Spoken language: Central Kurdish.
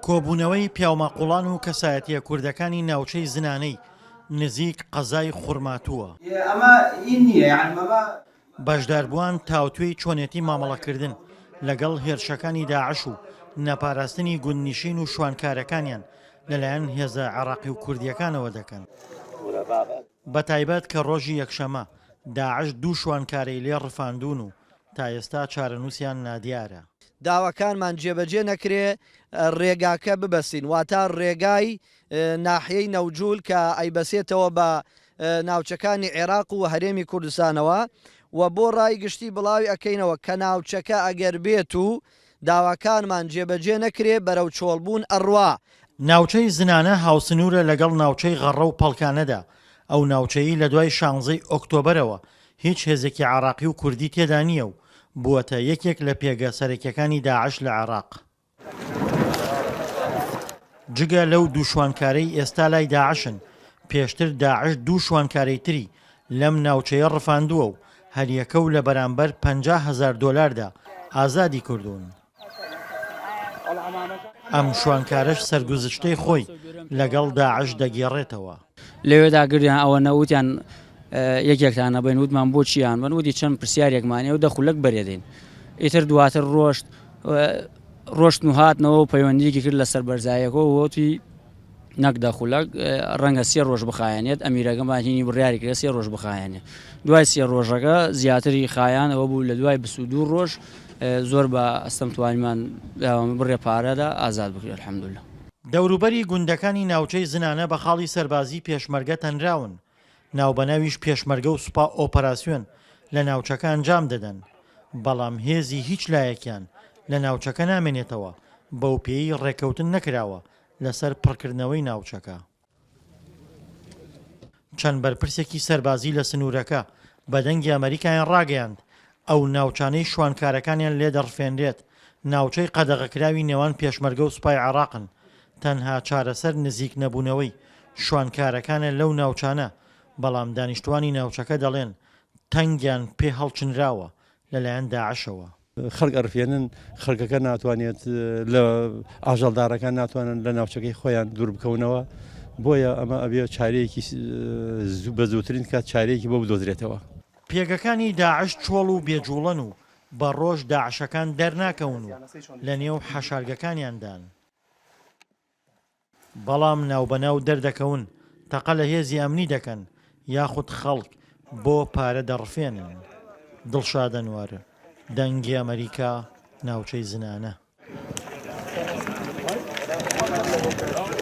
کۆبوونەوەی پیاومەقوڵان و کەسایەتیە کوردەکانی ناوچەی زنانەی نزیک قەزای خوڕماتووە. بەشداربووان تاوتوێی چۆنێتی مامەڵەکردن لەگەڵ هێرشەکانی داعش و نەپاراستنی گوندنشین و شوانکارەکانیان لەلایەن هێزە عێراقی و کوردیەکانەوە دەکەن. بەتایبەت کە ڕۆژی یەکشەمە داعش دوو شوانکارەی لێ ڕفاندون و تا ئێستا چارەنووسیان نادیارە. داواکانمان جێبەجێ نەکرێ ڕێگاکە ببەسین واتە ڕێگای ناحیەی نەوجول کە ئەیبەسێتەوە بە ناوچەکانی عێراق و هەرێمی کوردستانەوە و بۆ ڕای گشتی بڵاوی ئەەکەینەوە کە ناوچەکە ئەگەر بێت و داواکانمان جێبەجێ نەکرێ بەرەو چۆڵبوون ئەڕوا. ناوچەی زنانە هاوسنوورە لەگەڵ ناوچەی غەڕە و پەڵکانەدا. ئەو ناوچەیی لە دوای 16 ئۆکتۆبەرەوە هیچ هێزێکی عێراقی و کوردی تێدا نییە و بووەتە یەکێک لە پێگە سەرەکیەکانی داعش لە عێراق. جگە لەو دوو شوانکارەی ئێستا لای داعشن، پێشتر داعش دوو شوانکارەی تری لەم ناوچەیە ڕفاندووە و هەریەکە و لە بەرامبەر 50,000 دۆلاردا ئازادی کردوون. ئەم شوانکارش سەرگوزشتەی خۆی لەگەڵ داعش دەگێڕێتەوە. لەوێدا گریان ئەوە نەوتیان یەکێکتان نەبین وتمان بۆ چیان بنوتی چەند پرسیارێکمانێ و دەخولەک بەرێدەین. ئیتر دواتر ڕۆشت و هاتنەوە و پەیوەندیەکی کرد لە سەر بەرزایەکەەوە وتی نەک دەخولەک ڕەنگە 3 ڕۆژ بخایەنێت ئەمیرەکەمان هینی بڕیاری کرد 3 ڕۆژ بخایەنێ. دوای 3 ڕۆژەکە زیاتری خایان ئەوە بوو لە دوای 22 ڕۆژ زۆر بە ئەستەم توانیمان بڕێ پارەدا ئازاد بکرێت الحەمدولله. دەوروبەری گوندەکانی ناوچەی زنانە بە خاڵی سەربازی پێشمەرگە تەنراون. ناوبەناویش پێشمەرگە و سوپا ئۆپەراسیۆن لە ناوچەکە ئەنجام دەدەن. بەڵام هێزی هیچ لایەکیان لە ناوچەکە نامێنێتەوە بەو پێی ڕێکەوتن نەکراوە لەسەر پڕکردنەوەی ناوچەکە. چەند بەرپرسێکی سەربازی لە سنوورەکە بەدەنگی ئەمریکایان ڕاگەیاند ئەو ناوچانەی شوانکارەکانیان لێ دەڕفێنرێت ناوچەی قەدەغەکراوی نێوان پێشمەرگە و سوپای عێراقن. تەنها چارەسەر نزیک نەبوونەوەی شوانکارەکانە لەو ناوچانە، بەڵام دانیشتوانی ناوچەکە دەڵێن تەنگیان پێ هەڵچنراوە لەلایەن داعشەوە. خەڵک ئەرفێنن خەڵکەکە ناتوانێت لە ئاژەڵدارەکان ناتوانن لە ناوچەکەی خۆیان دوور بکەونەوە، بۆیە ئەمە ئەبێ چارەیەکی بە زووترین کات چارەیەکی بۆ بدۆزرێتەوە. پێگەکانی داعش چۆڵ و بێجوڵەن و بە ڕۆژ داعشەکان دەرناکەون و لە نێو حەشارگەکانیاندان. بەڵام ناوبەناو دەردەکەون تەقە لە هێزی ئەمنی دەکەن یاخود خەڵک بۆ پارە دەڕفێنن. دڵشاد ئەنوار، دەنگی ئەمریکا، ناوچەی زنانە.